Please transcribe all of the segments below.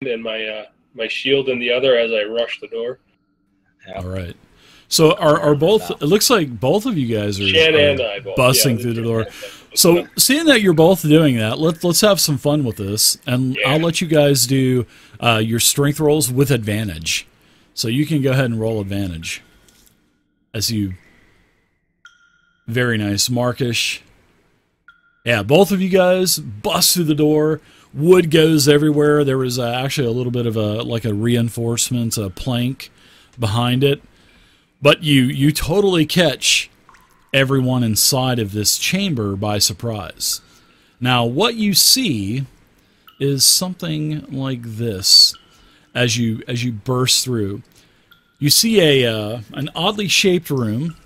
and my shield in the other as I rush the door. Yep. All right. So are both? It looks like both of you guys are, Shan and I both busting through the door. So seeing that you're both doing that, let's have some fun with this, and I'll let you guys do your strength rolls with advantage. So you can go ahead and roll advantage. As you, very nice, Markish. Yeah, both of you guys bust through the door. Wood goes everywhere. There was actually a little bit of a reinforcement, a plank behind it. But you totally catch everyone inside of this chamber by surprise. Now, what you see is something like this as you burst through. You see an oddly shaped room.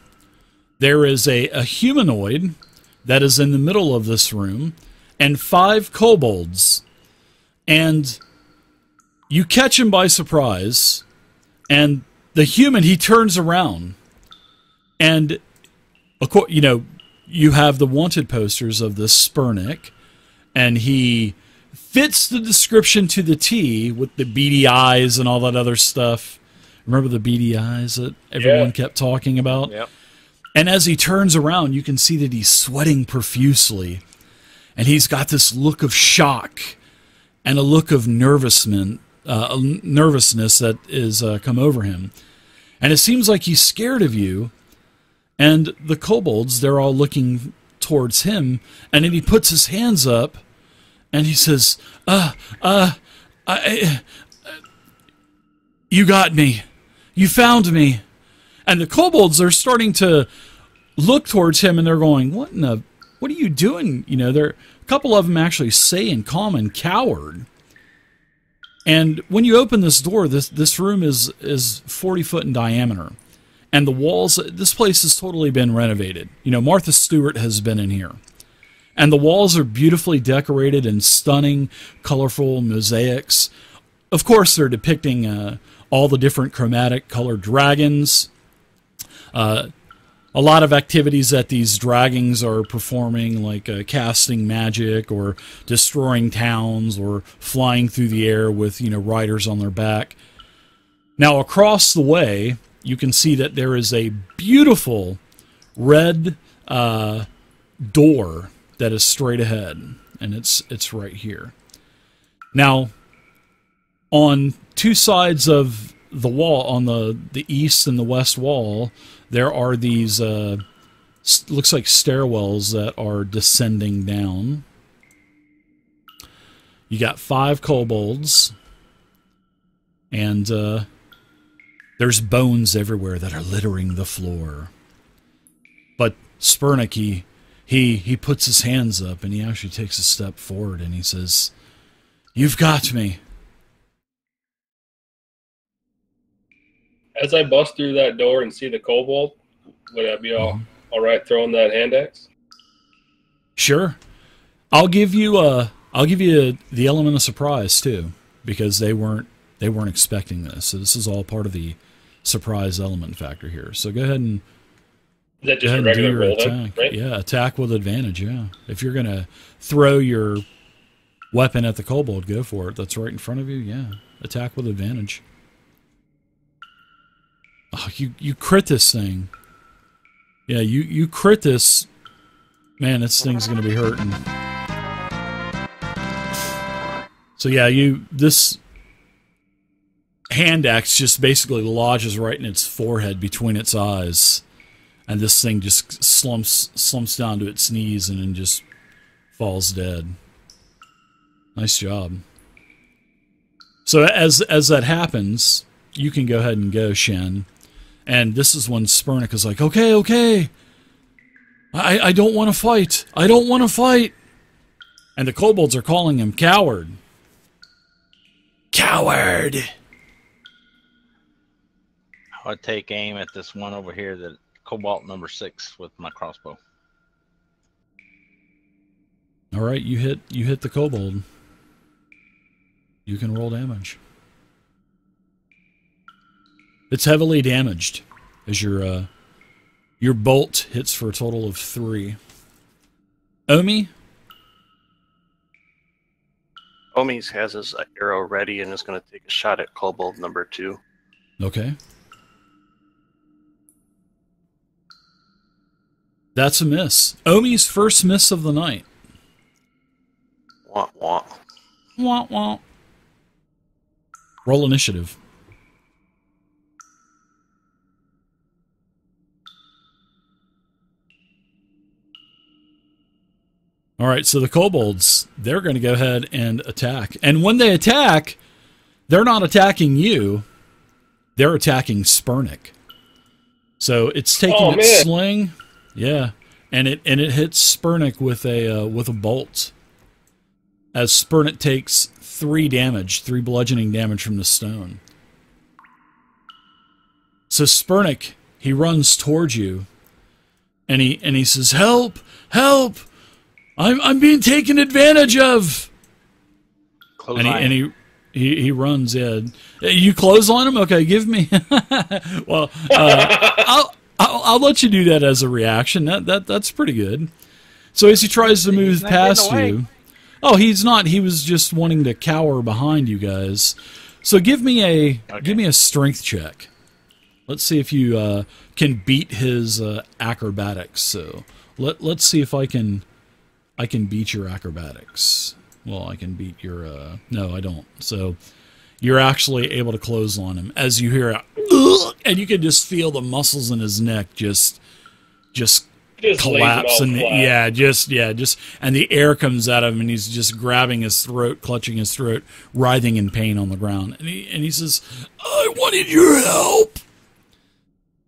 There is a humanoid that is in the middle of this room, and 5 kobolds. And you catch him by surprise, and the human, he turns around, and you have the wanted posters of this Spurnik, and he fits the description to the T with the beady eyes and all that other stuff. Remember the beady eyes that everyone kept talking about? Yep. And as he turns around, you can see that he's sweating profusely. And he's got this look of shock and a look of nervousness that is come over him. And it seems like he's scared of you. And the kobolds, they're all looking towards him. And then he puts his hands up and he says, you got me. You found me. And the kobolds are starting to look towards him, and they're going, what are you doing? A couple of them actually say in common, coward. And when you open this door, this room is 40 foot in diameter. And the walls, this place has totally been renovated. Martha Stewart has been in here. And the walls are beautifully decorated in stunning, colorful mosaics. Of course, they're depicting all the different chromatic colored dragons. A lot of activities that these dragons are performing, like casting magic or destroying towns or flying through the air with, riders on their back. Now, across the way, you can see that there is a beautiful red door that is straight ahead, and it's right here. Now, on two sides of the wall, on the east and the west wall, there are these, looks like stairwells that are descending down. You got 5 kobolds, and there's bones everywhere that are littering the floor. But Spurnik, he puts his hands up, and he actually takes a step forward, and he says, "You've got me." As I bust through that door and see the kobold, would I be all right throwing that hand axe? Sure. I'll give you the element of surprise too, because they weren't expecting this. So this is all part of the surprise element factor here. So go ahead and is that just a regular roll attack. Then, right? Yeah, attack with advantage. Yeah, if you're gonna throw your weapon at the kobold, go for it. That's right in front of you. Yeah, attack with advantage. Oh, you crit this thing. Yeah, you crit this. Man, this thing's going to be hurting. So yeah, this hand axe just basically lodges right in its forehead between its eyes. And this thing just slumps down to its knees and then just falls dead. Nice job. So as that happens, you can go ahead and go, Shen. And this is when Spurnik is like, okay. I don't want to fight. I don't want to fight. And the kobolds are calling him coward. Coward! I would take aim at this one over here, the cobalt number 6, with my crossbow. All right, you hit the kobold. You can roll damage. It's heavily damaged as your bolt hits for a total of 3. Omi? Omis has his arrow ready and is going to take a shot at kobold number 2. Okay. That's a miss. Omi's first miss of the night. Wah, wah. Wah, wah. Roll initiative. All right, so the kobolds, they're going to go ahead and attack. And when they attack, they're not attacking you. They're attacking Spurnik. So it's taking its sling. Yeah. And it hits Spurnik with a bolt. As Spurnik takes 3 bludgeoning damage from the stone. So Spurnik, he runs towards you. And he says, "Help! Help! I'm being taken advantage of." And he runs in. You clothesline him? Okay, give me. Well, I'll let you do that as a reaction. That's pretty good. So as he tries to move past you, he's not. He was just wanting to cower behind you guys. So give me a strength check. Let's see if you can beat his acrobatics. So let's see if I can beat your acrobatics. Well, I can beat your... no, I don't. So you're actually able to clothesline him. As you hear and you can just feel the muscles in his neck just collapse. And and the air comes out of him, and he's just grabbing his throat, clutching his throat, writhing in pain on the ground. And he says, "I wanted your help."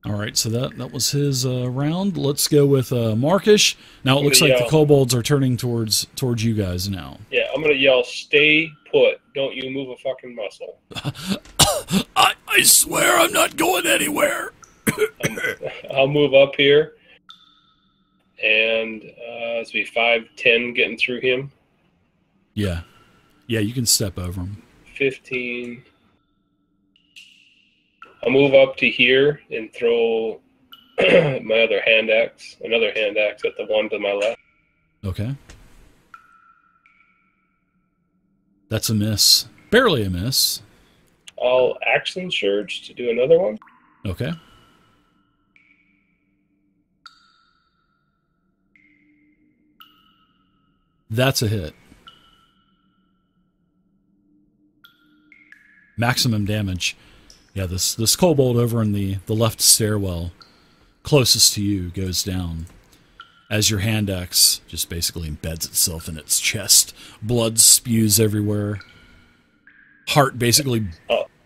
All right, so that was his round. Let's go with Markish. Now it looks like the kobolds are turning towards you guys now. Yeah, I'm going to yell, "Stay put. Don't you move a fucking muscle." I swear I'm not going anywhere. I'll move up here. And it's be 5-10 getting through him. Yeah. Yeah, you can step over him. 15... I'll move up to here and throw my other another hand axe at the one to my left. Okay. That's a miss. Barely a miss. I'll action surge to do another one. Okay. That's a hit. Maximum damage. Yeah, this kobold over in the left stairwell, closest to you, goes down. As your hand axe just basically embeds itself in its chest. Blood spews everywhere. Heart basically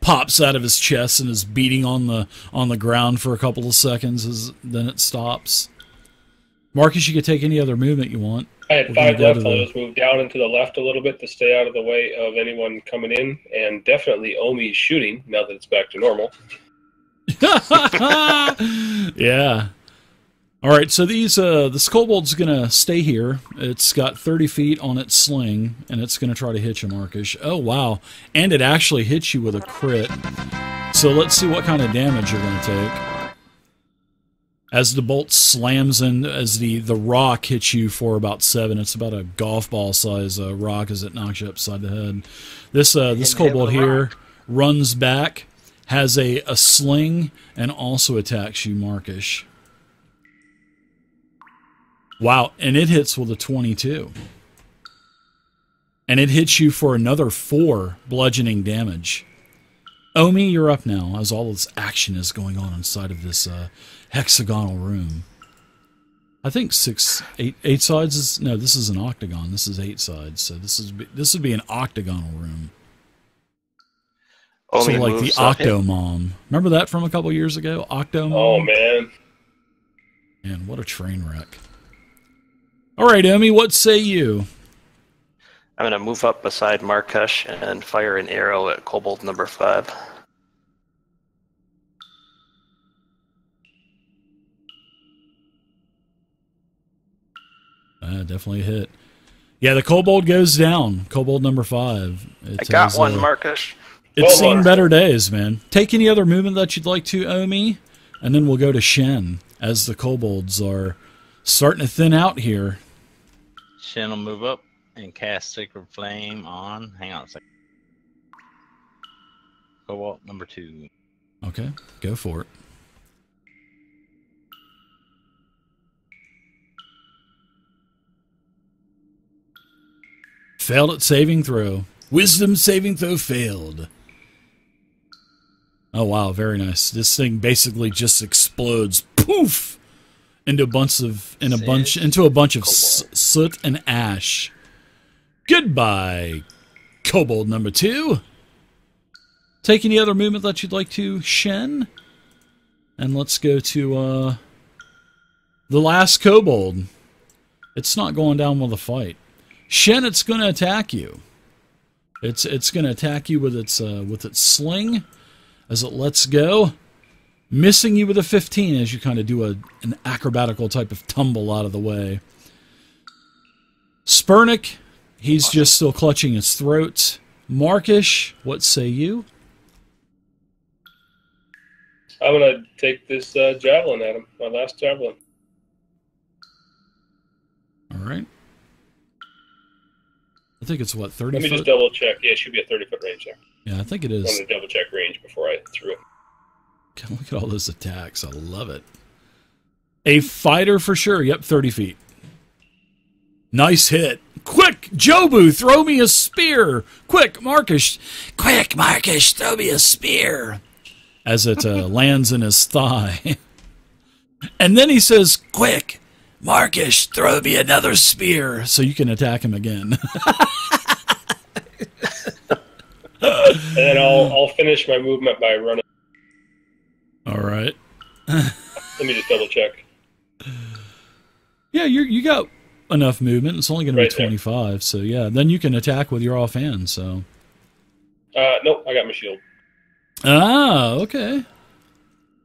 pops out of his chest and is beating on the ground for a couple of seconds. Then it stops. Marcus, you can take any other movement you want. I had 5 left. I'll just move down and to the left a little bit to stay out of the way of anyone coming in, and definitely Omi's shooting now that it's back to normal. Yeah. All right, so this kobold's gonna stay here. It's got 30 feet on its sling, and it's gonna try to hit you, Marcus. Oh wow! And it actually hits you with a crit. So let's see what kind of damage you're gonna take. As the bolt slams in, as the rock hits you for about 7, it's about a golf ball size rock as it knocks you upside the head. This kobold here runs back, has a sling, and also attacks you, Markish. Wow, and it hits with a 22. And it hits you for another 4 bludgeoning damage. Omi, you're up now, as all this action is going on inside of this hexagonal room. I think 8 sides is... No, this is an octagon. This is 8 sides, so this would be an octagonal room. So like the Octomom. Remember that from a couple years ago? Octomom? Oh, man. Man, what a train wreck. All right, Omi, what say you? I'm going to move up beside Markesh and fire an arrow at kobold number 5. Definitely a hit. Yeah, the kobold goes down. Kobold number 5. I got one, Markesh. It's seen better days, man. Take any other movement that you'd like to, Omi, and then we'll go to Shen, as the kobolds are starting to thin out here. Shen will move up. and cast Sacred Flame on. Hang on a second. Cobalt number 2. Okay, go for it. Failed at saving throw. Wisdom saving throw failed. Oh wow, very nice. This thing basically just explodes, poof, into a bunch of soot and ash. Goodbye, kobold number 2. Take any other movement that you'd like to, Shen. And let's go to the last kobold. It's not going down with a fight. Shen, it's going to attack you. It's going to attack you with its sling as it lets go, missing you with a 15 as you kind of do an acrobatical type of tumble out of the way. Spurnick, he's just still clutching his throat. Markish, what say you? I'm going to take this javelin at him, my last javelin. All right. I think it's, what, 30 Let me foot? just double check. Yeah, it should be a 30-foot range there. Yeah, I think it I is. wanted to double check range before I threw it. Look at all those attacks. I love it. A fighter for sure. Yep, 30 feet. Nice hit. Quick, Jobu, throw me a spear. Quick, Markish, throw me a spear. As it lands in his thigh. And then he says, quick, Markish, throw me another spear. So you can attack him again. And then I'll finish my movement by running. All right. Let me just double check. Yeah, you got enough movement. It's only going to be Right there. 25, so yeah. Then you can attack with your offhand. So. Nope, I got my shield. Ah, okay.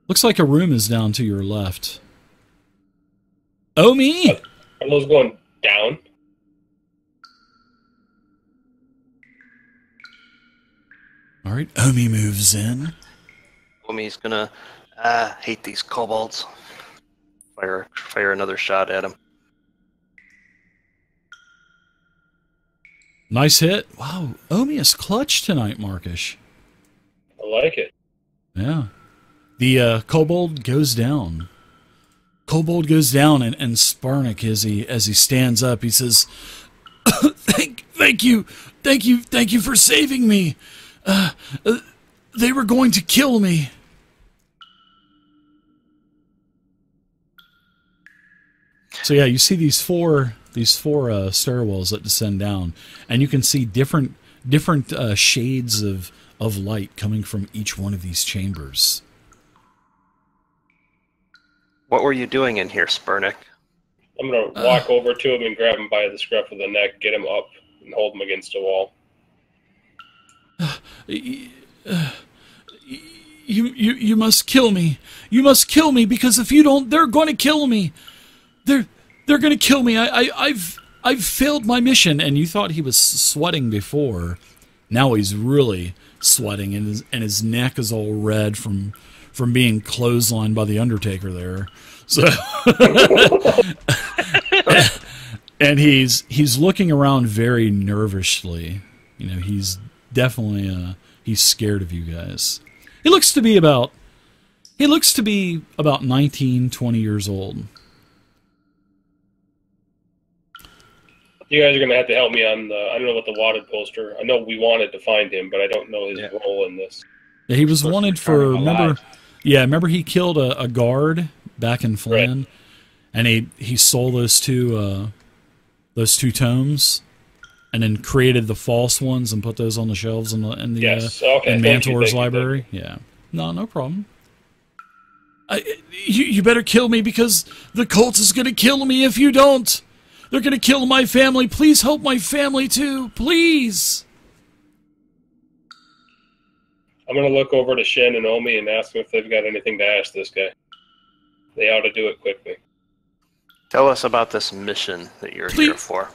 Looks like a room is down to your left. Oh me! Are those going down? All right, Omi moves in. Omi's gonna hate these kobolds. Fire another shot at him. Nice hit. Wow, Omi is clutch tonight, Markish. I like it. Yeah. The kobold goes down. Kobold goes down, and Sparnik, as he stands up, he says, thank you for saving me. They were going to kill me. So yeah, you see these four stairwells that descend down, and you can see different shades of light coming from each one of these chambers. What were you doing in here, Spurnick? I'm going to walk over to him and grab him by the scruff of the neck, get him up, and hold him against a wall. You must kill me. You must kill me, because if you don't, they're going to kill me. They're going to kill me. I've failed my mission. And you thought he was sweating before. Now he's really sweating, and his neck is all red from being clotheslined by the Undertaker there. So, and he's looking around very nervously. You know, he's definitely he's scared of you guys. He looks to be about 19, 20 years old. You guys are going to have to help me on I don't know about the wanted poster. I know we wanted to find him, but I don't know his role in this. Yeah, he was wanted for, remember he killed a guard back in Flynn, right. And he stole those two tomes, and then created the false ones and put those on the shelves in Mantor's library. Yeah, no problem. You better kill me, because the cult is going to kill me if you don't. They're going to kill my family. Please help my family too, please. I'm going to look over to Shen and Omi and ask them if they've got anything to ask this guy. They ought to do it quickly. Tell us about this mission that you're here for.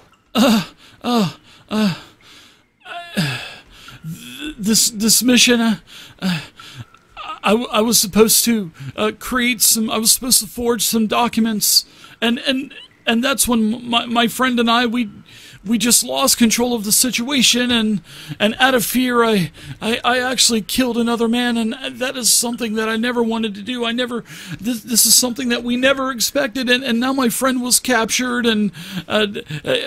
This mission, I was supposed to I was supposed to forge some documents, and that's when my friend and I we we just lost control of the situation, and out of fear, I actually killed another man, and that is something that I never wanted to do. This is something that we never expected, and now my friend was captured, and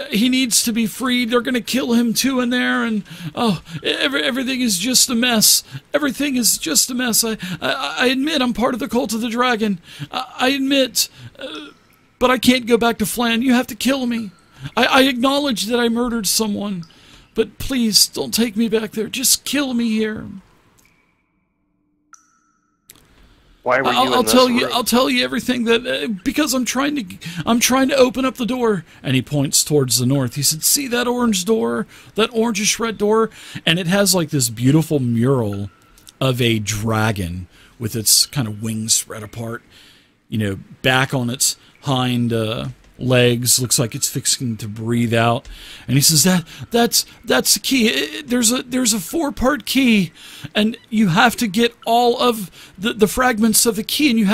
he needs to be freed. They're going to kill him too in there, and everything is just a mess. Everything is just a mess. I admit I'm part of the Cult of the Dragon. I admit, but I can't go back to Flan. You have to kill me. I acknowledge that I murdered someone, but please don't take me back there. Just kill me here. Why were you in this room? I'll tell you everything that because I'm trying to open up the door. And he points towards the north. He said, "See that orange door, that orangish red door, and it has like this beautiful mural of a dragon with its kind of wings spread apart, back on its hind legs, looks like it's fixing to breathe out." And he says that's the key. There's a 4-part key, and you have to get all of the fragments of the key, and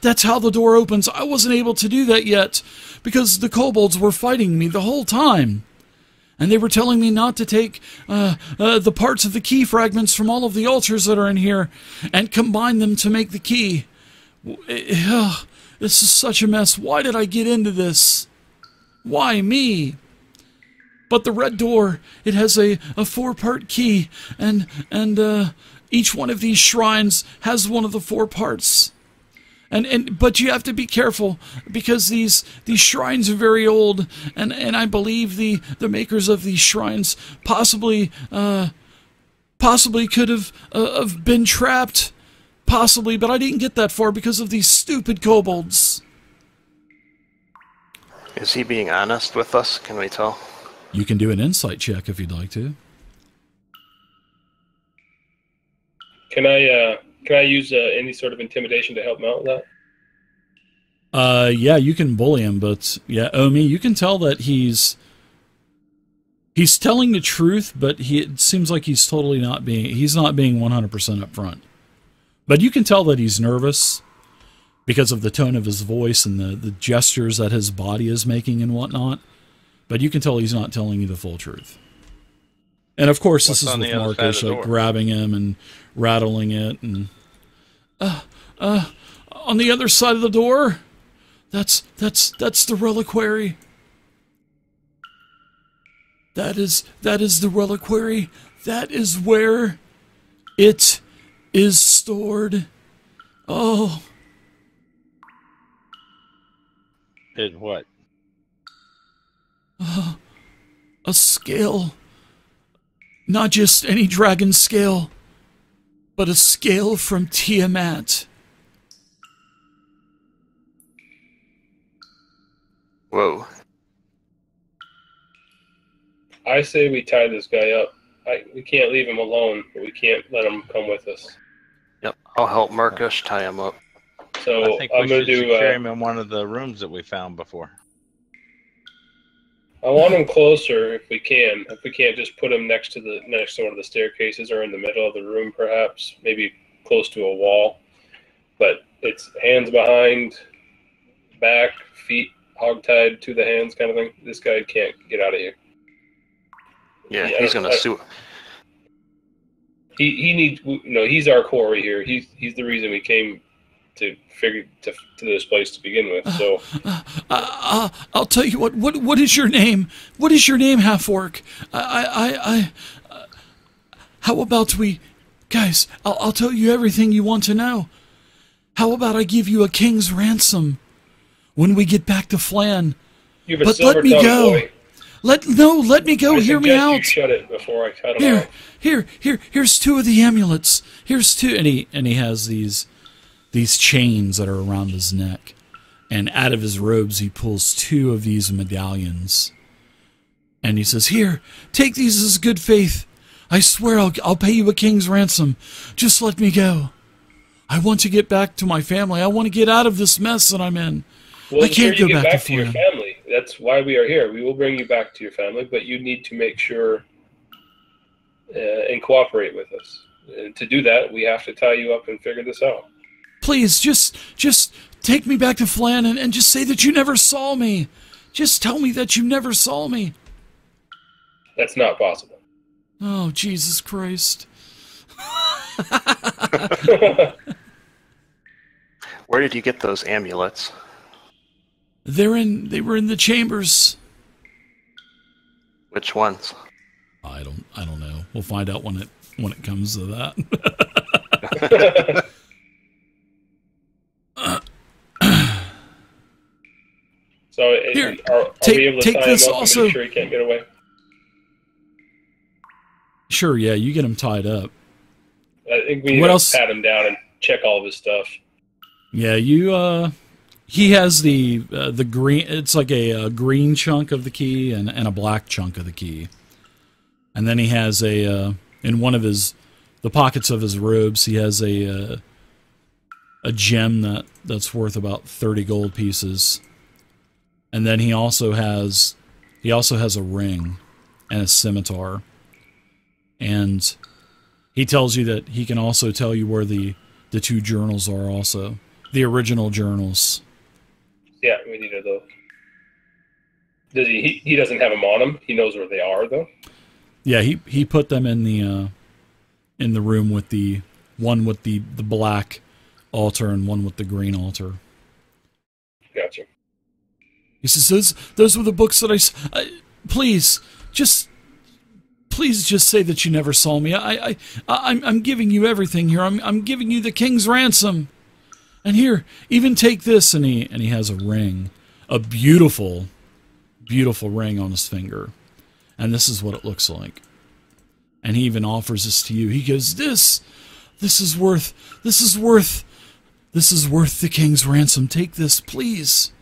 that's how the door opens. I wasn't able to do that yet because the kobolds were fighting me the whole time, and they were telling me not to take the parts of the key fragments from all of the altars that are in here and combine them to make the key. This is such a mess. Why did I get into this? Why me? But the red door, it has a 4-part key, and each one of these shrines has one of the 4 parts. But you have to be careful because these shrines are very old, and I believe the makers of these shrines possibly could have been trapped. Possibly, but I didn't get that far because of these stupid kobolds. Is he being honest with us? Can we tell? You can do an insight check if you'd like to. Can I use any sort of intimidation to help him out with that? Yeah, you can bully him, but yeah, Omi, you can tell that he's telling the truth, but it seems like he's not being 100% upfront. But you can tell that he's nervous because of the tone of his voice and the gestures that his body is making and whatnot. But you can tell he's not telling you the full truth. And of course, this is with Marcus grabbing him and rattling it. And on the other side of the door, that's the reliquary. That is the reliquary. That is where it is stored. Oh. It what? A scale. Not just any dragon scale, but a scale from Tiamat. Whoa. I say we tie this guy up. We can't leave him alone, but we can't let him come with us. Yep, I'll help Marcus tie him up. So I think I'm going to do. Carry him in one of the rooms that we found before. I want him closer if we can. If we can't, just put him next to one of the staircases or in the middle of the room, perhaps, maybe close to a wall. But it's hands behind, back, feet hogtied to the hands, kind of thing. This guy can't get out of here. Yeah, he's gonna sue. He needs. He's our core here. He's the reason we came to this place to begin with. So I'll tell you what. What is your name? What is your name, half-orc? How about we, guys? I'll tell you everything you want to know. How about I give you a king's ransom when we get back to Flan? But let me go. Boy. Let me go. Hear me out. You shut it before I cut him out. Here's 2 of the amulets. Here's 2, and he has these chains that are around his neck, and out of his robes he pulls 2 of these medallions, and he says, "Here, take these as good faith. I swear I'll pay you a king's ransom. Just let me go. I want to get back to my family. I want to get out of this mess that I'm in. Well, I can't go back to your family. That's why we are here. We will bring you back to your family, but you need to make sure and cooperate with us. And to do that, we have to tie you up and figure this out. Please, just take me back to Flan and just say that you never saw me. Just tell me that you never saw me." That's not possible. Oh, Jesus Christ. Where did you get those amulets? They were in the chambers. Which ones? I don't know. We'll find out when it comes to that. So Here, are we able to tie this him up also. and make sure he can't get away? Sure, yeah, you get him tied up. I think we need to pat him down and check all of his stuff. Yeah, he has the green. It's like a green chunk of the key and a black chunk of the key, and then he has in one of the pockets of his robes. He has a gem that's worth about 30 gold pieces, and then he also has a ring and a scimitar, and he tells you that he can also tell you where the two journals are also. The original journals. Yeah, we needed those. Does he doesn't have them on him. He knows where they are, though. Yeah, he put them in the room with the one with the black altar and one with the green altar. Gotcha. He says those were the books that please just say that you never saw me. I'm giving you everything here. I'm giving you the king's ransom. And here, even take this, and he has a ring, a beautiful, beautiful ring on his finger, and this is what it looks like. And he even offers this to you. He goes, "This is worth the king's ransom. Take this, please."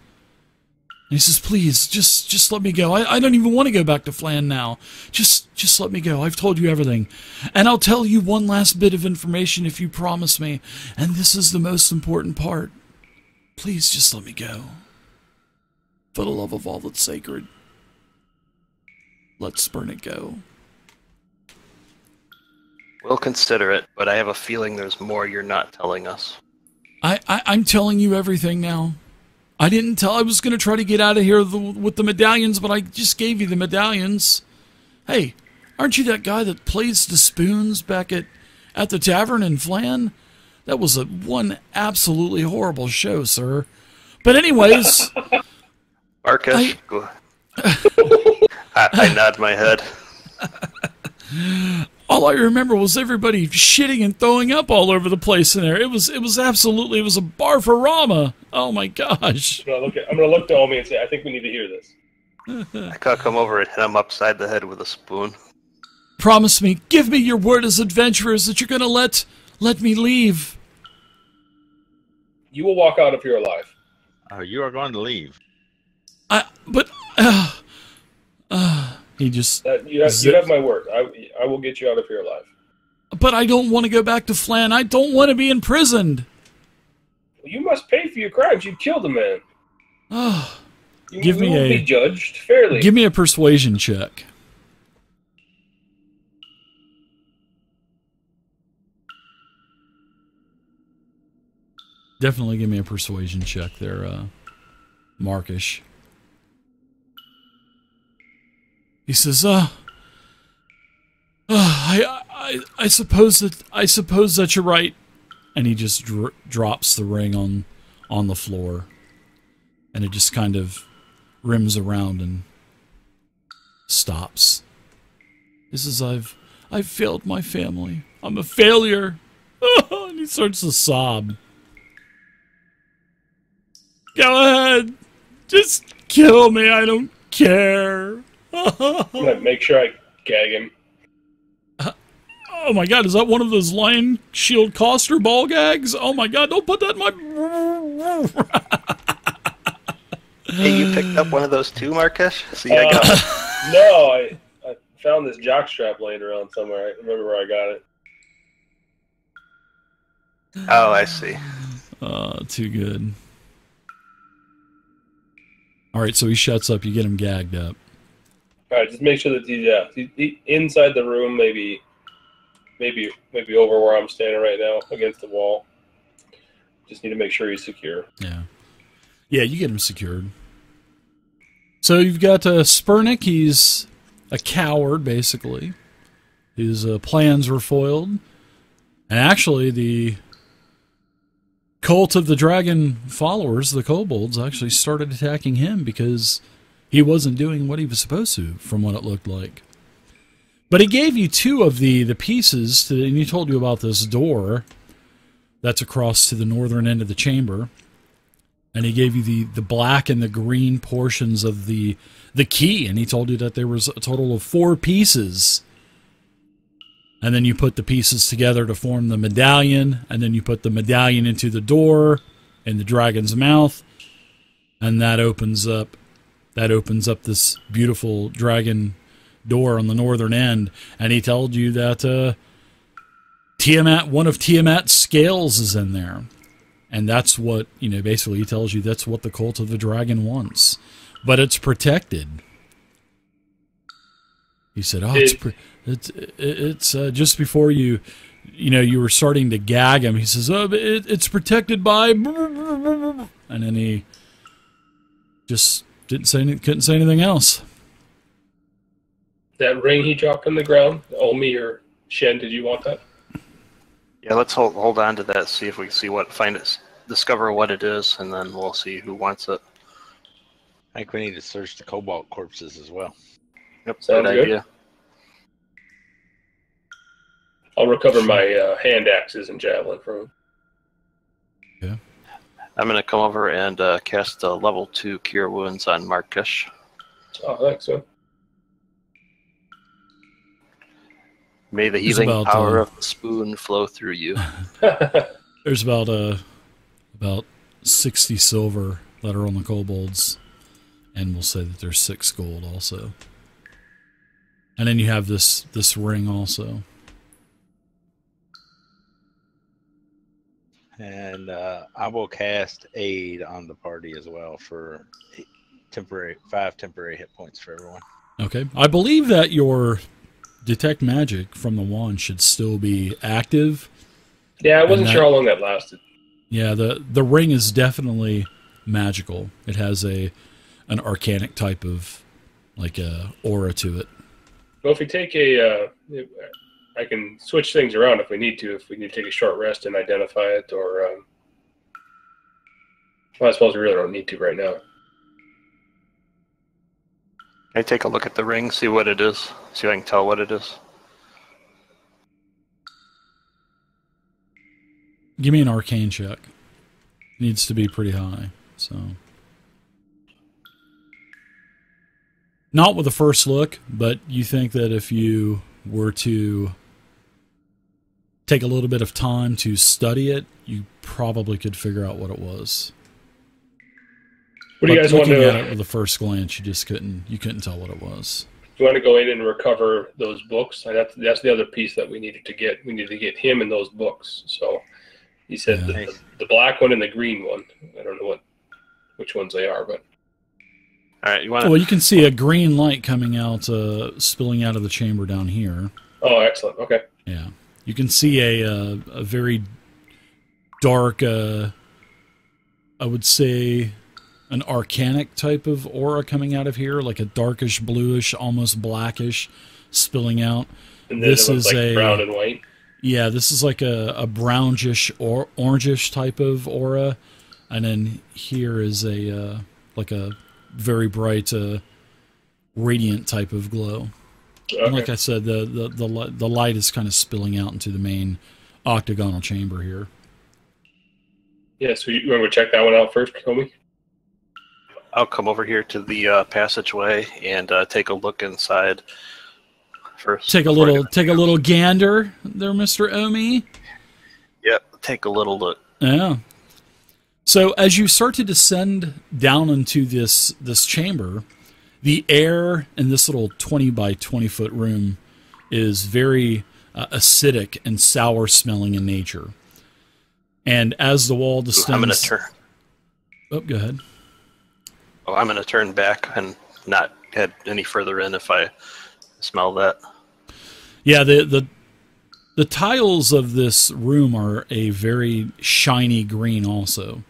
And he says, "Please, just let me go. I don't even want to go back to Flan now. Just let me go. I've told you everything. And I'll tell you one last bit of information if you promise me. And this is the most important part. Please just let me go. For the love of all that's sacred. Let Spurnick go." We'll consider it, but I have a feeling there's more you're not telling us. I'm telling you everything now. I didn't tell. I was going to try to get out of here with the medallions, but I just gave you the medallions. Hey, aren't you that guy that plays the spoons back at the tavern in Flan? That was one absolutely horrible show, sir. But anyways... Marcus, I nod my head. All I remember was everybody shitting and throwing up all over the place in there. It was absolutely, it was a barfarama. Oh my gosh. I'm gonna look to Omi and say, I think we need to hear this. I gotta come over and hit him upside the head with a spoon. Promise me, give me your word as adventurers that you're gonna let me leave. You will walk out of here alive. You are going to leave. He just... You have my word. I will get you out of here alive. But I don't want to go back to Flan. I don't want to be imprisoned. Well, you must pay for your crimes. You killed a man. You will be judged fairly. Give me a persuasion check. Definitely give me a persuasion check there, Markish. He says, I suppose that you're right, and he just drops the ring on the floor, and it just kind of rims around and stops. He says, I've failed my family. I'm a failure. And he starts to sob. Go ahead, just kill me. I don't care. I'm gonna make sure I gag him. Oh my god, is that one of those Lion Shield Coster ball gags? Oh my god, don't put that in my... Hey, you picked up one of those too, Marcus? See, I got it. No, I found this jockstrap laying around somewhere. I remember where I got it. Oh, I see. Too good. Alright, so he shuts up, you get him gagged up. Alright, just make sure that he's inside the room, maybe over where I'm standing right now, against the wall. Just need to make sure he's secure. Yeah. Yeah, you get him secured. So you've got Spurnick, he's a coward, basically. His plans were foiled. And actually, the cult of the dragon followers, the kobolds, actually started attacking him because he wasn't doing what he was supposed to, from what it looked like. But he gave you 2 of the pieces, and he told you about this door that's across to the northern end of the chamber. And he gave you the black and the green portions of the key, and he told you that there was a total of 4 pieces. And then you put the pieces together to form the medallion, and then you put the medallion into the door in the dragon's mouth, and that opens up this beautiful dragon door on the northern end. And he told you that Tiamat, one of Tiamat's scales is in there. And that's what, basically he tells you that's what the cult of the dragon wants. But it's protected. He said, it's just before you were starting to gag him, he says, it's protected by... And then he just couldn't say anything else. That ring he dropped on the ground, Omi or Shen, did you want that? Yeah, let's hold on to that, see if we can discover what it is, and then we'll see who wants it. I think we need to search the cobalt corpses as well. Yep, Sounds good idea. I'll recover my hand axes and javelin from him. Yeah. I'm going to come over and cast a level 2 Cure Wounds on Markish. Oh, thanks, man. May the healing power of the spoon flow through you. There's about 60 silver that are on the kobolds, and we'll say that there's 6 gold also. And then you have this ring also. And I will cast aid on the party as well for 5 temporary hit points for everyone. Okay. I believe that your detect magic from the wand should still be active. Yeah, I wasn't sure how long that lasted. Yeah, the ring is definitely magical. It has an arcanic type of aura to it. Well, if we take I can switch things around if we need to. If we need to take a short rest and identify it, or well, I suppose we really don't need to right now. Can I take a look at the ring, see what it is, see if I can tell what it is? Give me an arcane check. Needs to be pretty high, so. Not with the first look, but you think that if you were to take a little bit of time to study it, you probably could figure out what it was. What do you guys want to looking at it with the first glance, you couldn't tell what it was. You want to go in and recover those books? That's the other piece that we needed to get. We needed to get him in those books. So he said the black one and the green one. I don't know which ones they are, but all right. Well, you can see a green light coming out, spilling out of the chamber down here. Oh, excellent. Okay. Yeah, you can see a very dark, I would say, an arcanic type of aura coming out of here, like a darkish bluish, almost blackish, spilling out. And then this is like brown and white. Yeah, this is like a brownish or orangish type of aura, and then here is a very bright, radiant type of glow. Okay. And like I said, the light is kind of spilling out into the main octagonal chamber here. Yeah, so you want to check that one out first, Comey? I'll come over here to the passageway and take a look inside first. Take a little gander there, Mr. Omi. Yep, take a little look. Yeah. So as you start to descend down into this chamber, the air in this little 20 by 20 foot room is very acidic and sour smelling in nature. And as the wall descends... I'm going to turn. Oh, go ahead. Oh, I'm going to turn back and not head any further in if I smell that. Yeah, the tiles of this room are a very shiny green also.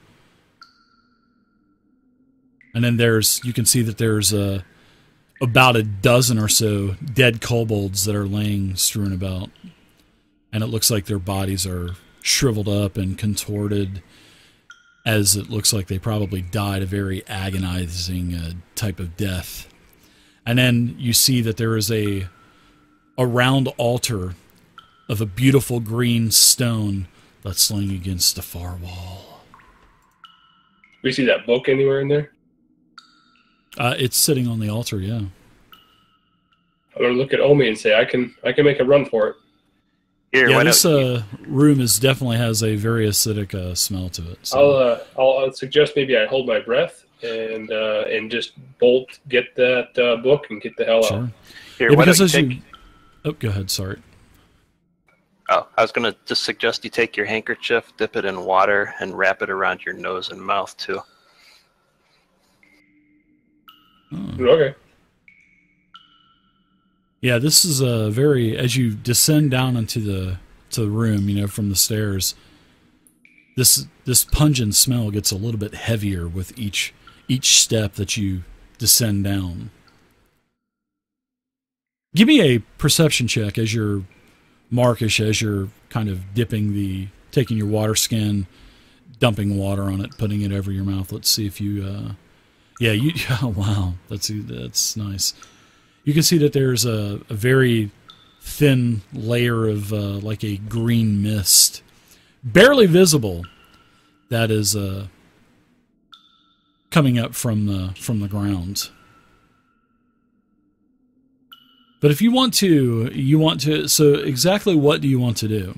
And then you can see that there's about a dozen or so dead kobolds that are laying strewn about. And it looks like their bodies are shriveled up and contorted, as it looks like they probably died a very agonizing type of death. And then you see that there is a round altar of a beautiful green stone that's laying against the far wall. We see that book anywhere in there? It's sitting on the altar, yeah. I'm gonna look at Omi and say I can make a run for it. Here, Yeah, this room definitely has a very acidic smell to it. So. I'll suggest maybe I hold my breath and just get that book and get the hell out. Here, Yeah, because as you... Oh, go ahead, sorry. Oh, I was going to just suggest you take your handkerchief, dip it in water, and wrap it around your nose and mouth, too. Oh. Okay. Yeah, this is a very... As you descend down into the room, from the stairs, this pungent smell gets a little bit heavier with each step that you descend down. Give me a perception check as you're Markish, as you're kind of taking your water skin, dumping water on it, putting it over your mouth. Let's see if you, oh wow, that's nice. You can see that there's a very thin layer of like a green mist, barely visible, that is coming up from the ground. But if you want to, so exactly what do you want to do?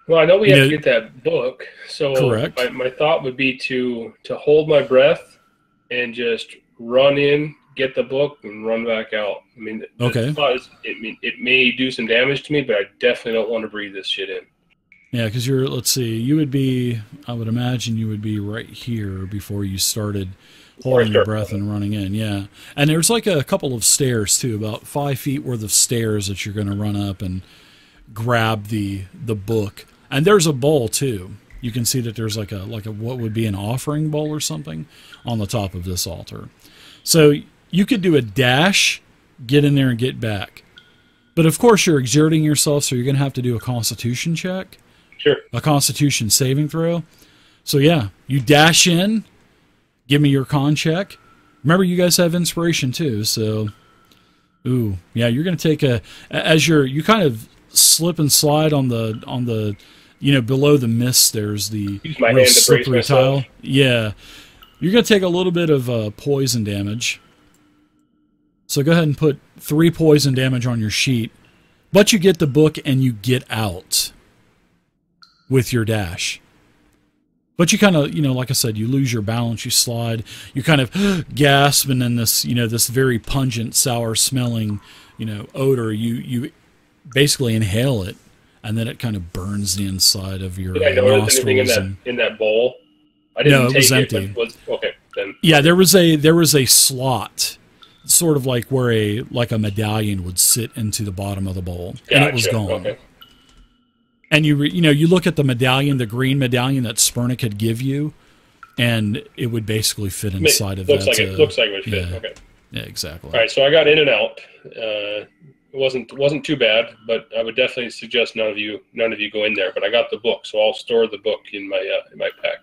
Well, I know we have to get that book, so correct. My thought would be to hold my breath and just run in, get the book, and run back out. I mean, the thought is, it may do some damage to me, but I definitely don't want to breathe this shit in. Yeah, because I would imagine you would be right here before you started holding your breath and running in, yeah. And there's like a couple of stairs, too, about 5 feet worth of stairs that you're going to run up and grab the book. And there's a bowl, too. You can see that there's like a what would be an offering bowl or something on the top of this altar. So you could do a dash, get in there and get back. But of course you're exerting yourself, so you're going to have to do a constitution check. Sure. A constitution saving throw. So yeah, you dash in, give me your con check. Remember, you guys have inspiration too, so ooh, yeah, you're going to take as you kind of slip and slide on the below the mist, there's the real slippery tile. Yeah. You're going to take a little bit of poison damage. So go ahead and put 3 poison damage on your sheet. But you get the book and you get out with your dash. But you kind of, like I said, you lose your balance, you slide, you kind of gasp, and then this, this very pungent, sour smelling, odor, you basically inhale it, and then it kind of burns the inside of your nostrils. Anything in that bowl? No, it was empty. Okay, then. Yeah, there was a slot, sort of like where a medallion would sit into the bottom of the bowl, and it was gone. Okay. And you look at the medallion, the green medallion that Spurnick had give you, and it would basically fit inside of that. Looks like it would fit. Yeah. Okay. Yeah, exactly. All right, so I got in and out. It wasn't too bad, but I would definitely suggest none of you go in there. But I got the book, so I'll store the book in my pack.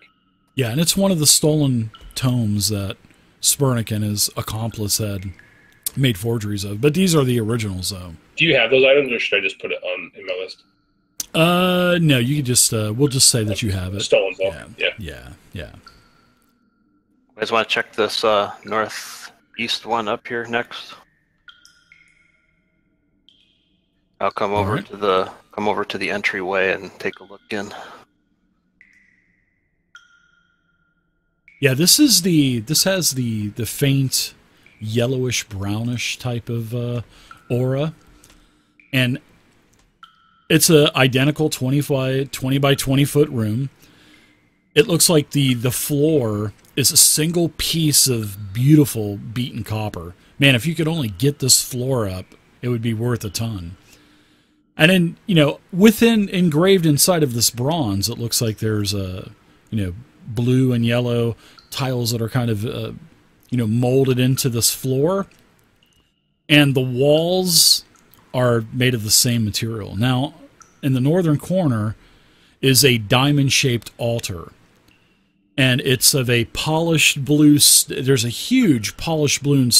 Yeah, and it's one of the stolen tomes that Spurnick and his accomplice had made forgeries of. But these are the originals, though. Do you have those items, or should I just put it in my list? No, you could just, we'll just say that you have it. Stolen book. Yeah. You guys want to check this northeast one up here next? I'll come over to the entryway and take a look in. Yeah, this has the faint yellowish brownish type of aura, and it's a identical 20 by 20 foot room. It looks like the floor is a single piece of beautiful beaten copper. Man, if you could only get this floor up, it would be worth a ton. And then, engraved inside of this bronze, it looks like there's blue and yellow tiles that are kind of, molded into this floor. And the walls are made of the same material. Now, in the northern corner is a diamond-shaped altar. And it's of a polished blue... There's a huge polished blue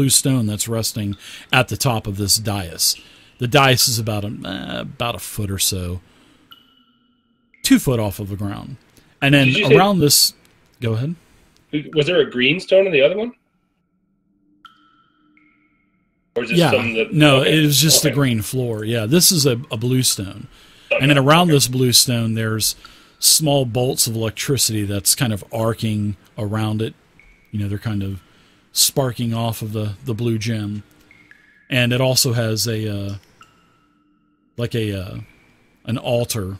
stone that's resting at the top of this dais. The dais is about a foot or so. 2 foot off of the ground. And then around this... Go ahead. Was there a green stone in the other one? Or is this no, it was just the green floor. Yeah, this is a blue stone. And then around this blue stone, there's small bolts of electricity that's kind of arcing around it. You know, they're kind of sparking off of the blue gem. And it also has an altar.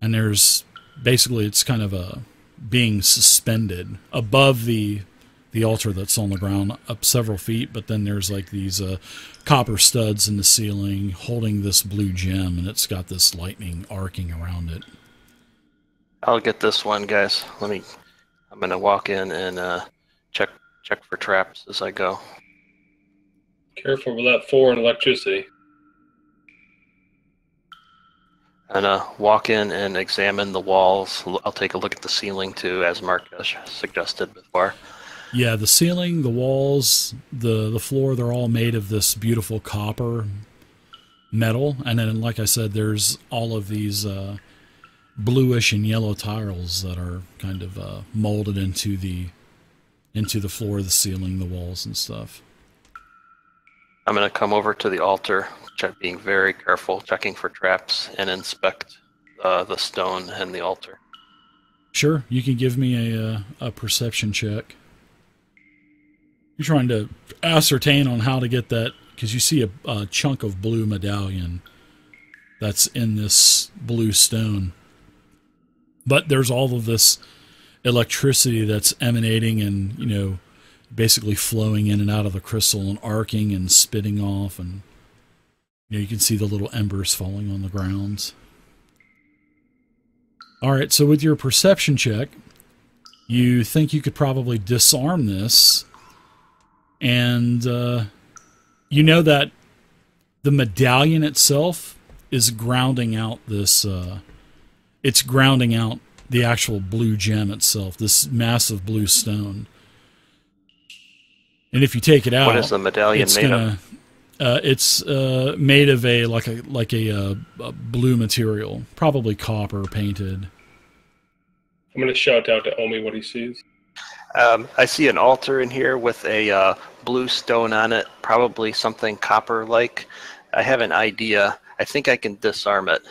And there's basically, it's kind of being suspended above the altar that's on the ground up several feet, but then there's like these copper studs in the ceiling holding this blue gem, and it's got this lightning arcing around it. I'll get this one, guys. I'm gonna walk in and check for traps as I go. Careful with that foreign electricity. And walk in and examine the walls. I'll take a look at the ceiling too, as Mark suggested before. Yeah, the ceiling, the walls, the floor, they're all made of this beautiful copper metal. And then, like I said, there's all of these bluish and yellow tiles that are kind of molded into the floor, the ceiling, the walls, and stuff. I'm going to come over to the altar, being very careful, checking for traps, and inspect the stone and the altar. Sure, you can give me a perception check. You're trying to ascertain on how to get that, because you see a chunk of blue medallion that's in this blue stone. But there's all of this electricity that's emanating and, you know, basically flowing in and out of the crystal and arcing and spitting off, and you know, you can see the little embers falling on the ground. All right, so with your perception check, you think you could probably disarm this, and you know that the medallion itself is grounding out this. It's grounding out the actual blue gem itself, this massive blue stone. And if you take it out, what is the medallion made of? It's made of a blue material, probably copper painted. I'm going to shout out to Omi what he sees. I see an altar in here with a blue stone on it, probably something copper-like. I have an idea. I think I can disarm it.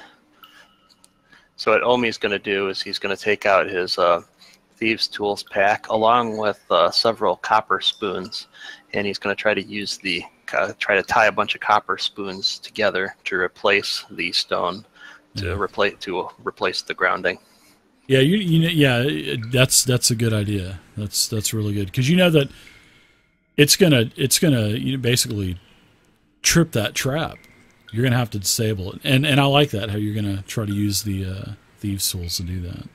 So what Omi's going to do is he's going to take out his Thieves' Tools pack along with several copper spoons, and he's going to try to use try to tie a bunch of copper spoons together to replace the stone, to replace the grounding. Yeah, that's a good idea. That's really good, because you know that it's gonna basically trip that trap. You're gonna have to disable it, and I like that, how you're gonna try to use the Thieves' Tools to do that.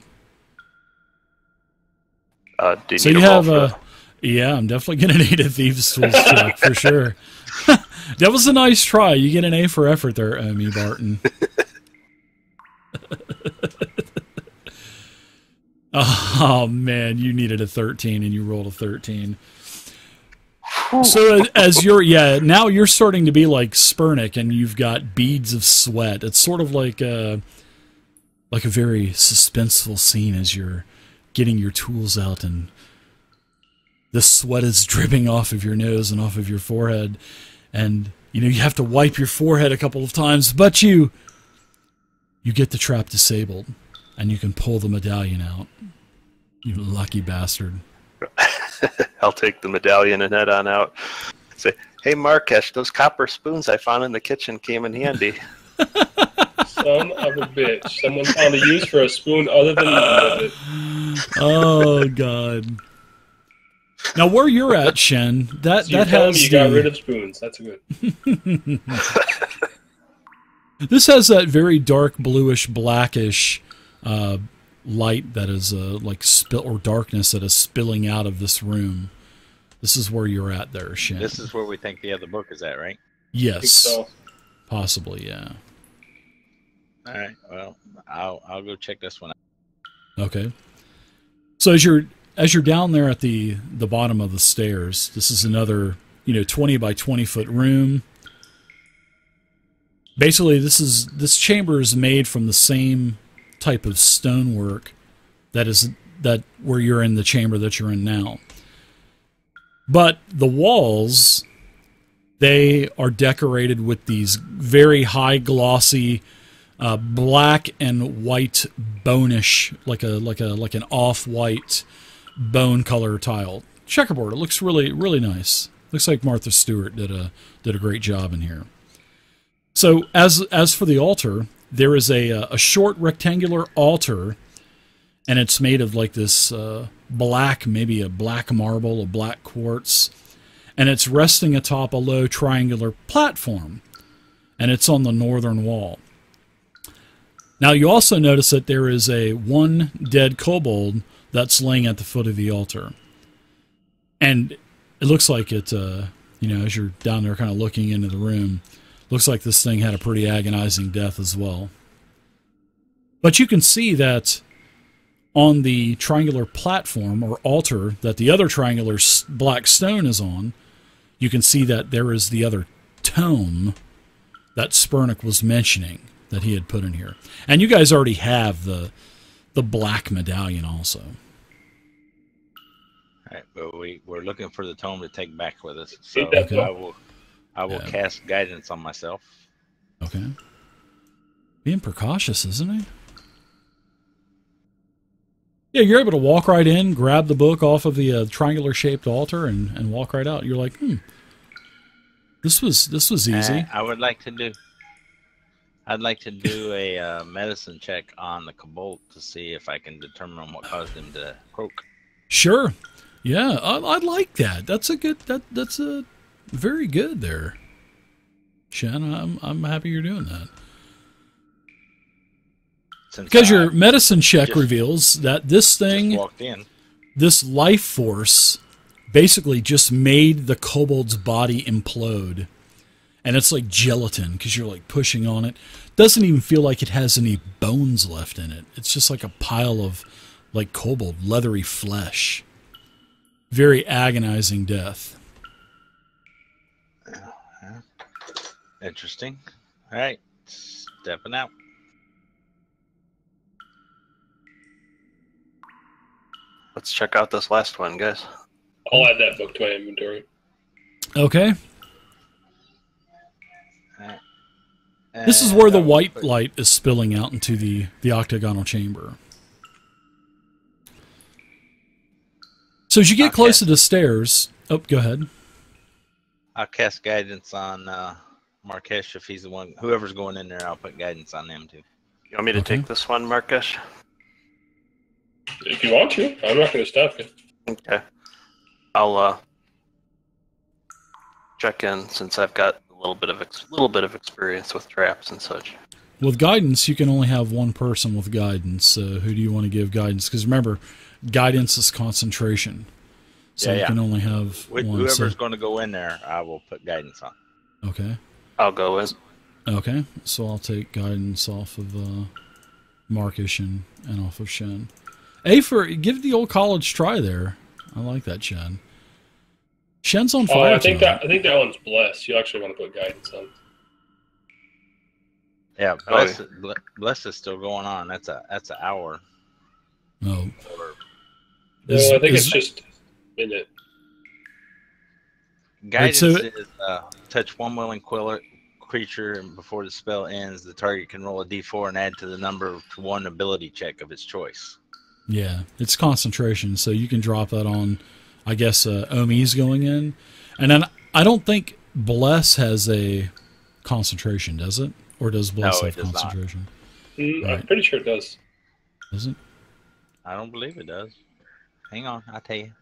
So you have yeah, I'm definitely gonna need a Thieves' Tools check for sure. That was a nice try. You get an A for effort there, Omi Barton. Oh man, you needed a 13 and you rolled a 13. So as now you're starting to be like Spurnick, and you've got beads of sweat. It's sort of like a very suspenseful scene as you're getting your tools out, and the sweat is dripping off of your nose and off of your forehead, and you know you have to wipe your forehead a couple of times, but you get the trap disabled, and you can pull the medallion out. You lucky bastard. I'll take the medallion and head on out. Say, hey Markesh, those copper spoons I found in the kitchen came in handy. Son of a bitch. Someone found a use for a spoon other than eating with it. Oh, God. Now, where you're at, Shen, that so has you got rid of spoons. That's good. This has that very dark bluish, blackish light that is like spill or darkness that is spilling out of this room. This is where you're at there, Shen. This is where we think the other book is at, right? Yes. So. Possibly, yeah. All right. Well, I'll go check this one out. Okay. So as you're down there at the bottom of the stairs, this is another 20 by 20 foot room. Basically, this chamber is made from the same type of stonework that where you're in the chamber that you're in now. But the walls, they are decorated with these very high glossy black and white bonish, like an off-white bone color tile checkerboard. It looks really, really nice. Looks like Martha Stewart did a great job in here. So as for the altar, there is a short rectangular altar, and it's made of like this black, maybe a black marble, a black quartz, and it's resting atop a low triangular platform, and it's on the northern wall. Now you also notice that there is one dead kobold that's laying at the foot of the altar, and it looks like it, as you're down there kind of looking into the room, looks like this thing had a pretty agonizing death as well. But you can see that on the triangular platform or altar that the other triangular black stone is on, you can see that there is the other tome that Spurnick was mentioning that he had put in here. And you guys already have the black medallion also. All right, but we're looking for the tome to take back with us. So Okay. I will cast guidance on myself. Okay. Being precautious, isn't he? Yeah, you're able to walk right in, grab the book off of the triangular-shaped altar, and walk right out. You're like, this was easy. I'd like to do a medicine check on the kobold to see if I can determine what caused him to croak. Sure. Yeah, I like that. That's a very good there, Shen. I'm happy you're doing that. Because your medicine check reveals that this thing, walked in. This life force, basically just made the kobold's body implode. And it's like gelatin because you're like pushing on it. Doesn't even feel like it has any bones left in it. It's just like a pile of like kobold leathery flesh. Very agonizing death. Interesting. All right, stepping out. Let's check out this last one, guys. I'll add that book to my inventory. Okay. This is where the white light is spilling out into the octagonal chamber. So as you get close to the stairs... Oh, go ahead. I'll cast guidance on Markesh if he's the one. Whoever's going in there, I'll put guidance on them too. You want me to take this one, Markesh? If you want to. I'm not going to stop you. Okay. I'll check in since I've got a little bit of experience with traps and such. With guidance, you can only have one person with guidance. So who do you want to give guidance? Because remember, guidance is concentration. So you can only have one. Whoever's going to go in there, I will put guidance on. Okay. I'll go in. Okay. So I'll take guidance off of Markish and off of Shen. Give the old college try there. I like that, Shen. Shen's on fire. I think that one's blessed. You actually want to put guidance on. Yeah, bless is still going on. That's an hour. Oh. No, I think it's just a minute. Guidance is touch one willing creature, and before the spell ends, the target can roll a d4 and add to the number to one ability check of its choice. Yeah, it's concentration, so you can drop that on, I guess, Omi's going in. And then I don't think Bless has a concentration, does it? Or does Bless have concentration? I'm pretty sure it does. Does it? I don't believe it does. Hang on, I'll tell you.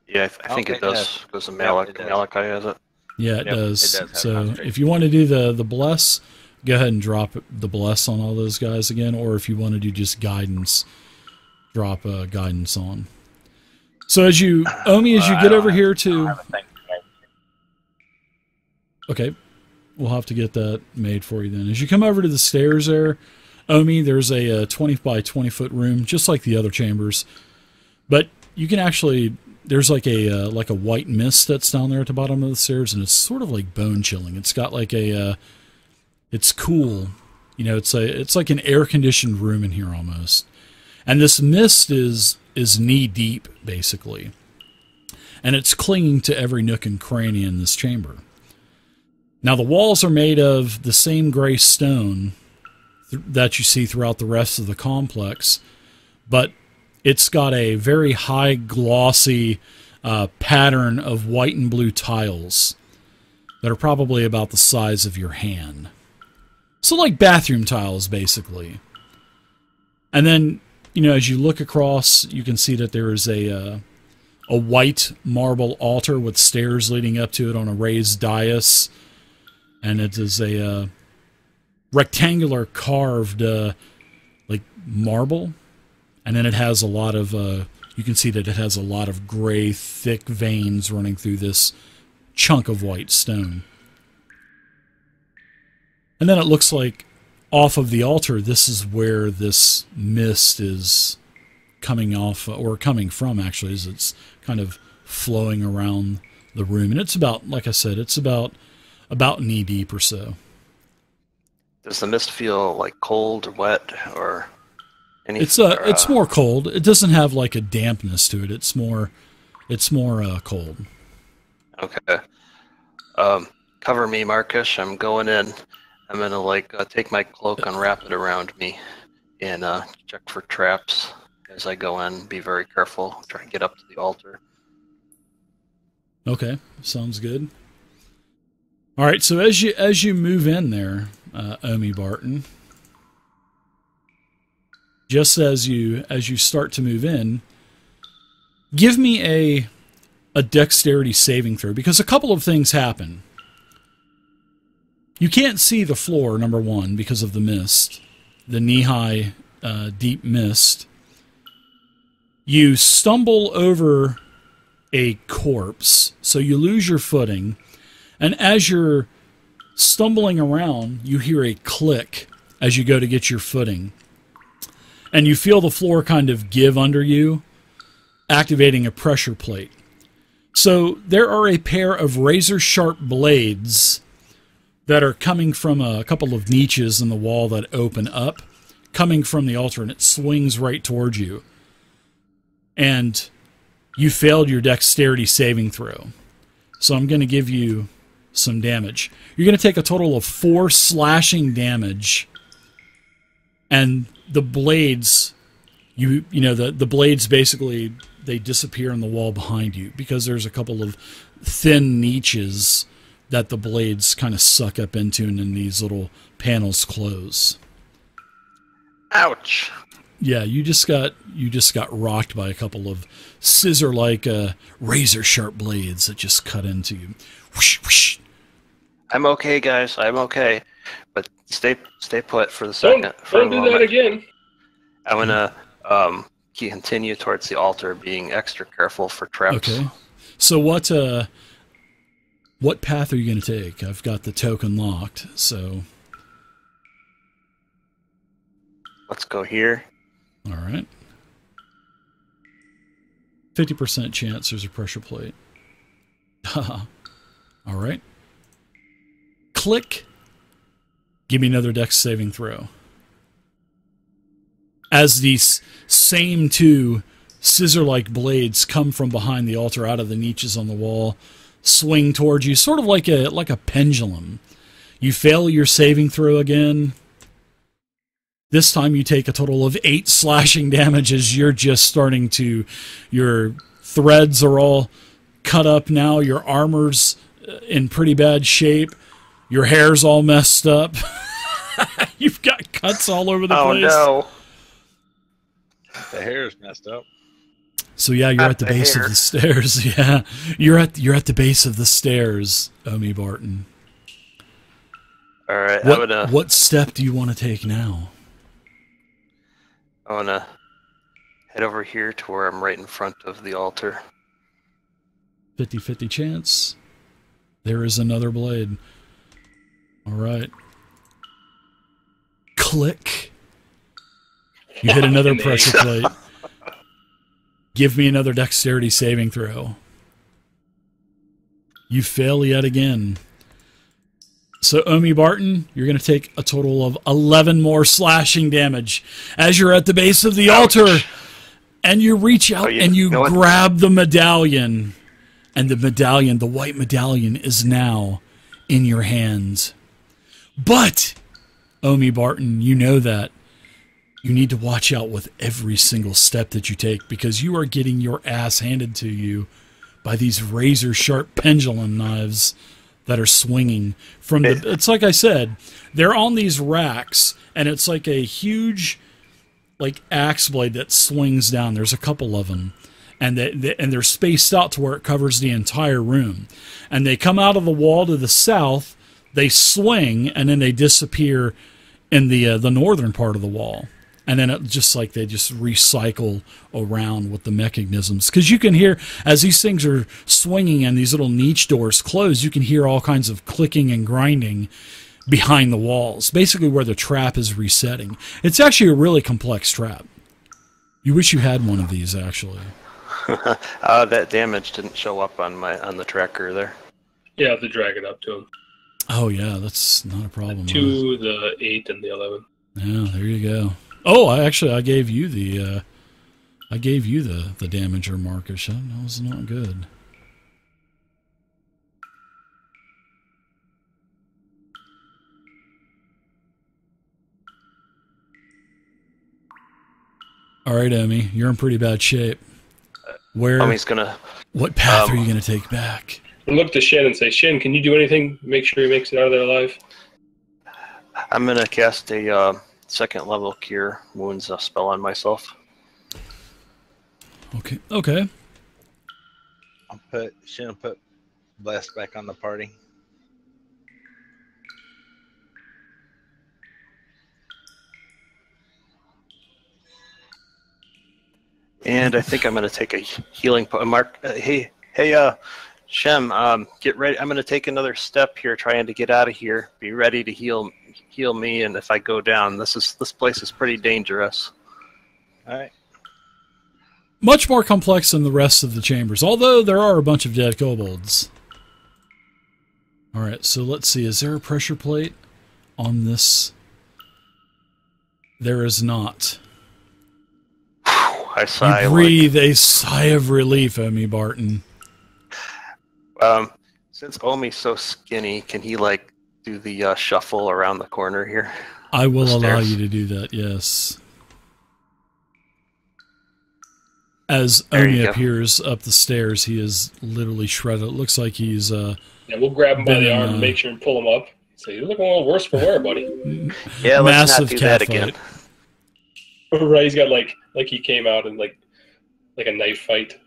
Yeah, I think it does. Because Malachi has it. Yeah, it does. So if you want to do the Bless, go ahead and drop the Bless on all those guys again. Or if you want to do just guidance, drop guidance on. So as you get over here to... Okay, we'll have to get that made for you then. As you come over to the stairs there, Omi, there's a 20 by 20 foot room, just like the other chambers. But you can actually... There's like a white mist that's down there at the bottom of the stairs, and it's sort of like bone chilling. It's got like a... it's cool. You know, it's like an air-conditioned room in here almost. And this mist is knee-deep, basically. And it's clinging to every nook and cranny in this chamber. Now, the walls are made of the same gray stone that you see throughout the rest of the complex, but it's got a very high, glossy pattern of white and blue tiles that are probably about the size of your hand. So like bathroom tiles, basically. And then, you know, as you look across, you can see that there is a white marble altar with stairs leading up to it on a raised dais. And it is a rectangular carved, like, marble. And then it has a lot of, you can see that it has a lot of gray, thick veins running through this chunk of white stone. And then it looks like off of the altar, this is where this mist is coming off, or coming from, actually, as it's kind of flowing around the room. And it's about, like I said, it's about knee deep or so. Does the mist feel like cold or wet or anything? It's more cold. It doesn't have like a dampness to it. It's more cold. Okay. Cover me, Marcus. I'm going in. I'm gonna take my cloak, unwrap it around me, and check for traps as I go in. Be very careful. Try and get up to the altar. Okay, sounds good. All right, so as you move in there, Omi Barton, just as you start to move in, give me a dexterity saving throw, because a couple of things happen. You can't see the floor, number one, because of the mist, the knee-high, deep mist. You stumble over a corpse, so you lose your footing. And as you're stumbling around, you hear a click as you go to get your footing. And you feel the floor kind of give under you, activating a pressure plate. So there are a pair of razor-sharp blades that are coming from a couple of niches in the wall that open up, coming from the altar, and it swings right towards you. And you failed your dexterity saving throw. So I'm going to give you some damage. You're going to take a total of 4 slashing damage, and the blades, the blades basically, they disappear in the wall behind you because there's a couple of thin niches that the blades kind of suck up into, and then these little panels close. Ouch. Yeah, you just got rocked by a couple of scissor-like razor-sharp blades that just cut into you. Whoosh, whoosh. I'm okay, guys. I'm okay, but stay put for the second. Don't do that again. I'm gonna continue towards the altar, being extra careful for traps. Okay. So what path are you going to take? I've got the token locked, so let's go here. All right. 50% chance there's a pressure plate. All right. Click. Give me another dex saving throw. As these same 2 scissor-like blades come from behind the altar out of the niches on the wall, swing towards you, sort of like a pendulum. You fail your saving throw again. This time you take a total of 8 slashing damage as you're just starting to... Your threads are all cut up now. Your armor's in pretty bad shape. Your hair's all messed up. You've got cuts all over the place. Oh, no. The hair's messed up. So yeah, you're at the base of the stairs. Yeah, you're at the base of the stairs, Omi Barton. All right, what step do you want to take now? I want to head over here to where I'm right in front of the altar. 50-50 chance. There is another blade. All right. Click. You hit another pressure plate. Give me another dexterity saving throw. You fail yet again. So, Omi Barton, you're going to take a total of 11 more slashing damage as you're at the base of the altar, and you reach out and you grab the medallion, and the medallion, the white medallion, is now in your hands. But, Omi Barton, you know that you need to watch out with every single step that you take, because you are getting your ass handed to you by these razor-sharp pendulum knives that are swinging from the... It's like I said, they're on these racks, and it's like a huge axe blade that swings down. There's a couple of them, and they're spaced out to where it covers the entire room. And they come out of the wall to the south, they swing, and then they disappear in the northern part of the wall. And then it just they just recycle around with the mechanisms. Because you can hear, as these things are swinging and these little niche doors close, you can hear all kinds of clicking and grinding behind the walls. Basically where the trap is resetting. It's actually a really complex trap. You wish you had one of these, actually. That damage didn't show up on the tracker there. Yeah, I have to drag it up to him. Oh, yeah, that's not a problem. 2, the 8, and the 11. Yeah, there you go. Oh, I gave you the damager, Marcus. That was not good. All right, Omi, you're in pretty bad shape. What path are you gonna take back? And look to Shen and say, Shen, can you do anything? Make sure he makes it out of there alive. I'm gonna cast a second level cure wounds spell on myself. Okay. Shen put Blast back on the party. And I think I'm going to take a healing Mark. Shem, get ready. I'm going to take another step here, trying to get out of here. Be ready to heal me, and if I go down, this place is pretty dangerous. All right. Much more complex than the rest of the chambers, although there are a bunch of dead kobolds. All right, so let's see. Is there a pressure plate on this? There is not. I sigh. You breathe a sigh of relief, Omi Barton. Since Omi's so skinny, can he do the shuffle around the corner here? I will allow you to do that, yes. As Omi appears up the stairs, he is literally shredded. It looks like he's... yeah, we'll grab him by the arm and make sure and pull him up. Say, you're looking a little worse for wear, buddy. Yeah, let's not do that again. Right, he's got like he came out in like a knife fight.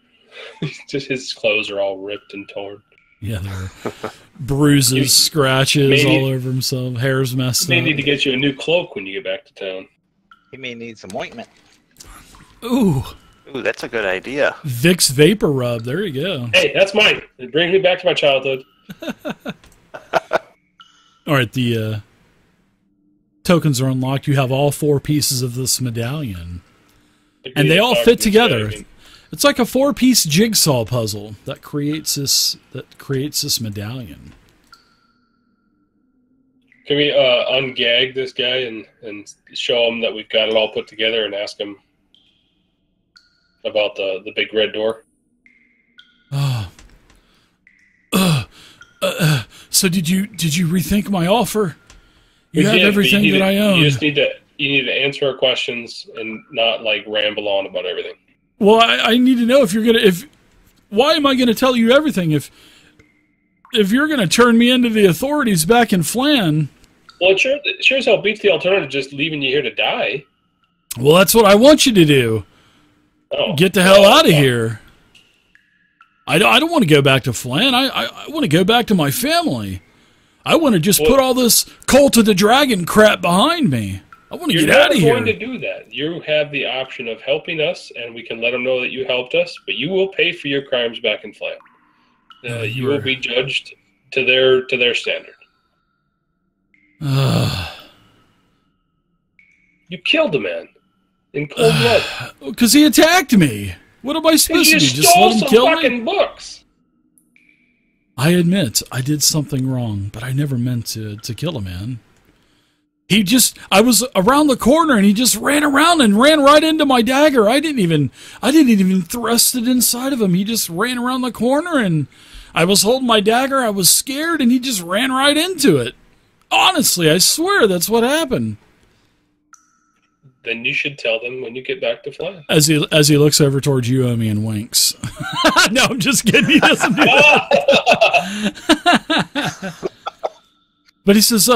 Just his clothes are all ripped and torn. Yeah, there are bruises, scratches all over himself. Hair's messed up. May need to get you a new cloak when you get back to town. He may need some ointment. Ooh, that's a good idea. Vicks Vapor Rub. There you go. Hey, that's mine. It brings me back to my childhood. All right, the tokens are unlocked. You have all 4 pieces of this medallion, and they all fit together. It's like a 4-piece jigsaw puzzle that creates this medallion. Can we ungag this guy and show him that we've got it all put together and ask him about the big red door? So did you rethink my offer? You have everything that I own. You need to answer our questions and not ramble on about everything. Well, I need to know if you're gonna. Why am I going to tell you everything if you're going to turn me into the authorities back in Flan? Well, it sure as hell beats the alternative just leaving you here to die. Well, that's what I want you to do. Get the hell out of here. I don't want to go back to Flan. I want to go back to my family. I want to just put all this Cult of the Dragon crap behind me. I want to get out of here. You're never going to do that. You have the option of helping us, and we can let them know that you helped us, but you will pay for your crimes back in Flan. You will be judged to their standard. You killed a man in cold blood. Because he attacked me. What am I supposed to do? Just let him kill me? You stole some fucking books. I admit I did something wrong, but I never meant to kill a man. I was around the corner and he just ran around and ran right into my dagger. I didn't even thrust it inside of him. He just ran around the corner and I was holding my dagger. I was scared and he just ran right into it. Honestly, I swear that's what happened. Then you should tell them when you get back to Flan. As he looks over towards you, Omi, and winks. No, I'm just kidding. He doesn't do that. But he says,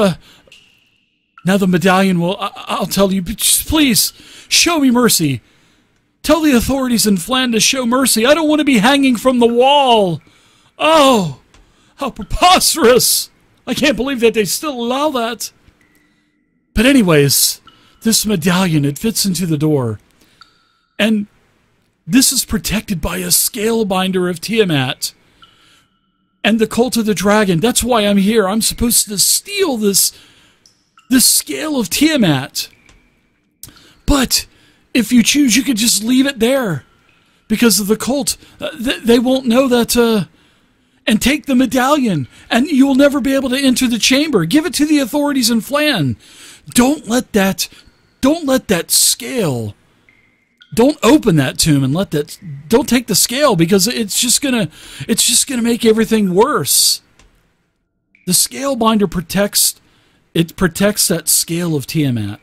now the medallion will... I'll tell you, please, show me mercy. Tell the authorities in Flan to show mercy. I don't want to be hanging from the wall. Oh, how preposterous. I can't believe that they still allow that. But anyways... This medallion, it fits into the door. And this is protected by a scale binder of Tiamat. And the cult of the dragon. That's why I'm here. I'm supposed to steal this scale of Tiamat. But if you choose, you could just leave it there. Because of the cult. They won't know that... and take the medallion. And you'll never be able to enter the chamber. Give it to the authorities in Flan. Don't let that scale, don't open that tomb and don't take the scale because it's just gonna make everything worse. The scale binder protects that scale of Tiamat.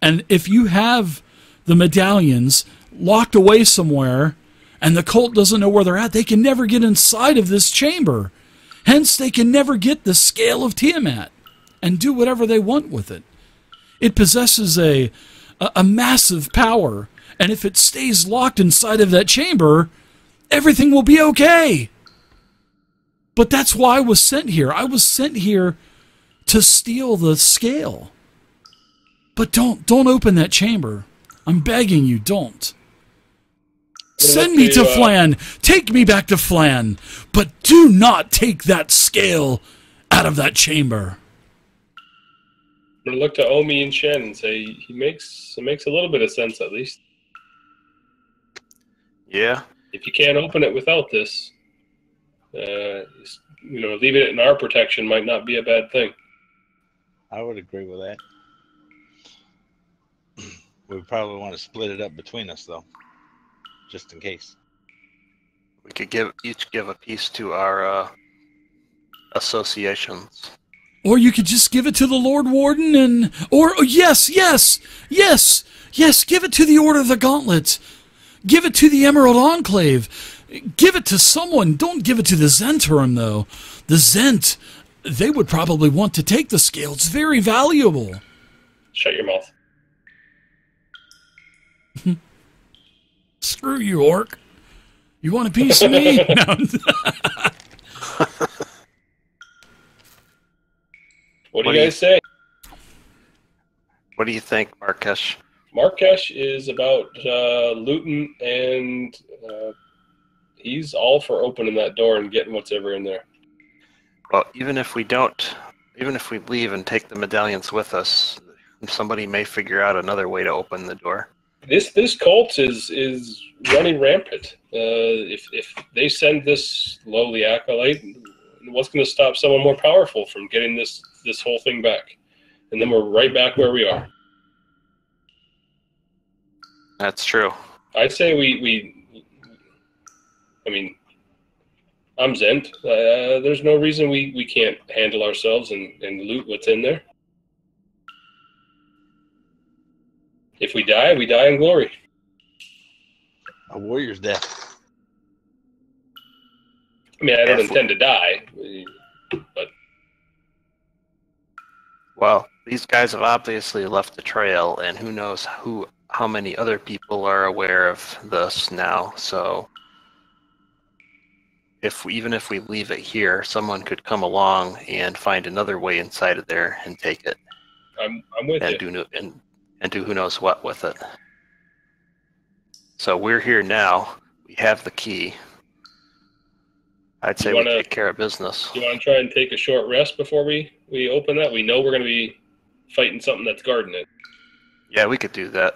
And if you have the medallions locked away somewhere and the cult doesn't know where they're at, they can never get inside of this chamber. Hence, they can never get the scale of Tiamat and do whatever they want with it. It possesses a massive power, and if it stays locked inside of that chamber, everything will be okay. But that's why I was sent here. I was sent here to steal the scale. But don't open that chamber. I'm begging you, don't. Send me to Flan. Take me back to Flan. But do not take that scale out of that chamber. I'm gonna look to Omi and Shen and say it makes a little bit of sense at least. Yeah. If you can't open it without this, leaving it in our protection might not be a bad thing. I would agree with that. We probably want to split it up between us though, just in case. We could each give a piece to our associations. Or you could just give it to the Lord Warden yes, give it to the Order of the Gauntlet. Give it to the Emerald Enclave. Give it to someone. Don't give it to the Zhentarim, though. The Zhent, they would probably want to take the scale. It's very valuable. Shut your mouth. Screw you, orc. You want a piece of me? No. What do you guys say? What do you think, Markesh? Markesh is about looting, and he's all for opening that door and getting what's ever in there. Well, even if we leave and take the medallions with us, somebody may figure out another way to open the door. This cult is running rampant. If they send this lowly acolyte, what's going to stop someone more powerful from getting this whole thing back? And then we're right back where we are. That's true. I'd say I'm Zent. There's no reason we can't handle ourselves and loot what's in there. If we die in glory. A warrior's death. I mean, I don't intend to die, but... Well, these guys have obviously left the trail, and who knows how many other people are aware of this now, so... Even if we leave it here, someone could come along and find another way inside of there and take it. I'm with you. and do who knows what with it. So we're here now. We have the key. I'd say we take care of business. You want to try and take a short rest before we open that? We know we're going to be fighting something that's guarding it. Yeah, we could do that.